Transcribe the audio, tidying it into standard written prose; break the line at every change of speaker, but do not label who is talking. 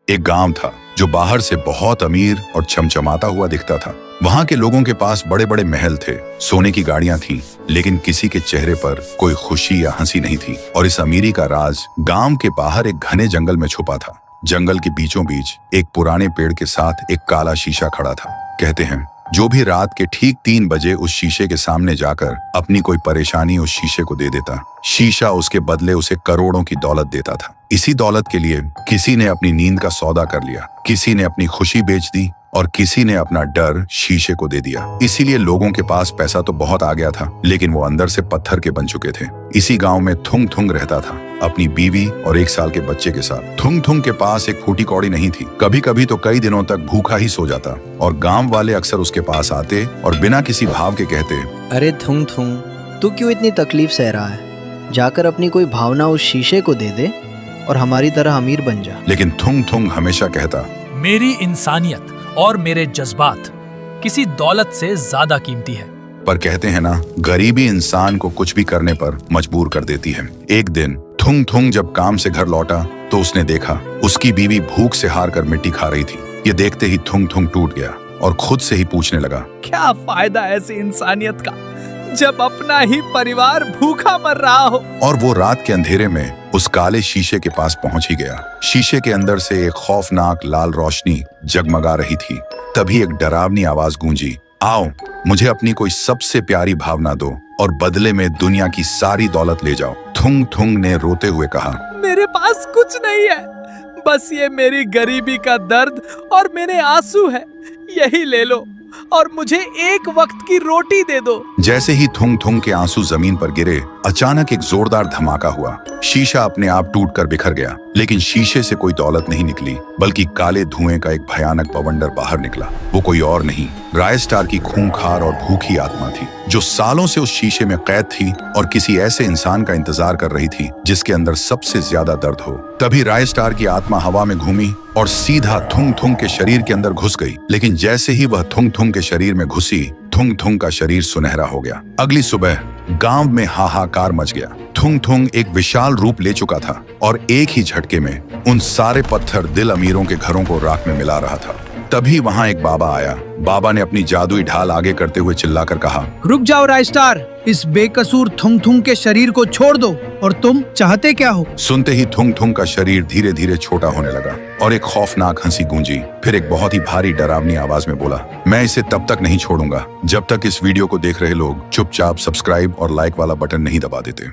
एक गांव था जो बाहर से बहुत अमीर और चमचमाता हुआ दिखता था। वहां के लोगों के पास बड़े बड़े महल थे, सोने की गाड़ियां थीं, लेकिन किसी के चेहरे पर कोई खुशी या हंसी नहीं थी। और इस अमीरी का राज गांव के बाहर एक घने जंगल में छुपा था। जंगल के बीचों बीच एक पुराने पेड़ के साथ एक काला शीशा खड़ा था। कहते हैं जो भी रात के ठीक 3 बजे उस शीशे के सामने जाकर अपनी कोई परेशानी उस शीशे को दे देता, शीशा उसके बदले उसे करोड़ों की दौलत देता था। इसी दौलत के लिए किसी ने अपनी नींद का सौदा कर लिया, किसी ने अपनी खुशी बेच दी और किसी ने अपना डर शीशे को दे दिया। इसीलिए लोगों के पास पैसा तो बहुत आ गया था, लेकिन वो अंदर से पत्थर के बन चुके थे। इसी गांव में थुंग थुंग रहता था, अपनी बीवी और 1 साल के बच्चे के साथ। थुंग थुंग के पास एक फूटी कौड़ी नहीं थी। कभी कभी तो कई दिनों तक भूखा ही सो जाता और गांव वाले अक्सर उसके पास आते और बिना किसी भाव के कहते,
अरे थुंग थुंग, तू क्यों इतनी तकलीफ सह रहा है? जाकर अपनी कोई भावना उस शीशे को दे दे और हमारी तरह अमीर बन जा।
लेकिन थुंग थुंग हमेशा कहता,
मेरी इंसानियत और मेरे जज्बात किसी दौलत से ज्यादा कीमती है।
पर कहते हैं ना, गरीबी इंसान को कुछ भी करने पर मजबूर कर देती है। एक दिन थुंग थुंग जब काम से घर लौटा तो उसने देखा उसकी बीवी भूख से हार कर मिट्टी खा रही थी। ये देखते ही थुंग थुंग टूट गया और खुद से ही पूछने लगा,
क्या फायदा ऐसी इंसानियत का जब अपना ही परिवार भूखा मर रहा हो।
और वो रात के अंधेरे में उस काले शीशे के पास पहुंच ही गया। शीशे के अंदर से एक खौफनाक लाल रोशनी जगमगा रही थी। तभी एक डरावनी आवाज गूंजी, आओ मुझे अपनी कोई सबसे प्यारी भावना दो और बदले में दुनिया की सारी दौलत ले जाओ। थुंग थुंग ने रोते हुए कहा,
मेरे पास कुछ नहीं है, बस ये मेरी गरीबी का दर्द और मेरे आंसू है। यही ले लो और मुझे एक वक्त की रोटी दे दो।
जैसे ही थुंग थुंग के आंसू जमीन पर गिरे, अचानक एक जोरदार धमाका हुआ। शीशा अपने आप टूटकर बिखर गया, लेकिन शीशे से कोई दौलत नहीं निकली, बल्कि काले धुएं का एक भयानक बवंडर बाहर निकला। वो कोई और नहीं, रायस्टार की खूंखार और भूखी आत्मा थी, जो सालों से उस शीशे में कैद थी और किसी ऐसे इंसान का इंतजार कर रही थी जिसके अंदर सबसे ज्यादा दर्द हो। तभी रायस्टार की आत्मा हवा में घूमी और सीधा थुंग थुंग के शरीर के अंदर घुस गई। लेकिन जैसे ही वह थुंग थुंग के शरीर में घुसी, थुंग थुंग का शरीर सुनहरा हो गया। अगली सुबह गांव में हाहाकार मच गया। थुंग थुंग एक विशाल रूप ले चुका था और एक ही झटके में उन सारे पत्थर दिल अमीरों के घरों को राख में मिला रहा था। तभी वहां एक बाबा आया। बाबा ने अपनी जादुई ढाल आगे करते हुए चिल्लाकर कहा,
रुक जाओ रायस्टार, इस बेकसूर थुंग थुंग के शरीर को छोड़ दो। और तुम चाहते क्या हो?
सुनते ही थुंग थुंग का शरीर धीरे धीरे छोटा होने लगा और एक खौफनाक हंसी गूंजी। फिर एक बहुत ही भारी डरावनी आवाज में बोला, मैं इसे तब तक नहीं छोड़ूंगा जब तक इस वीडियो को देख रहे लोग चुपचाप सब्सक्राइब और लाइक वाला बटन नहीं दबा देते।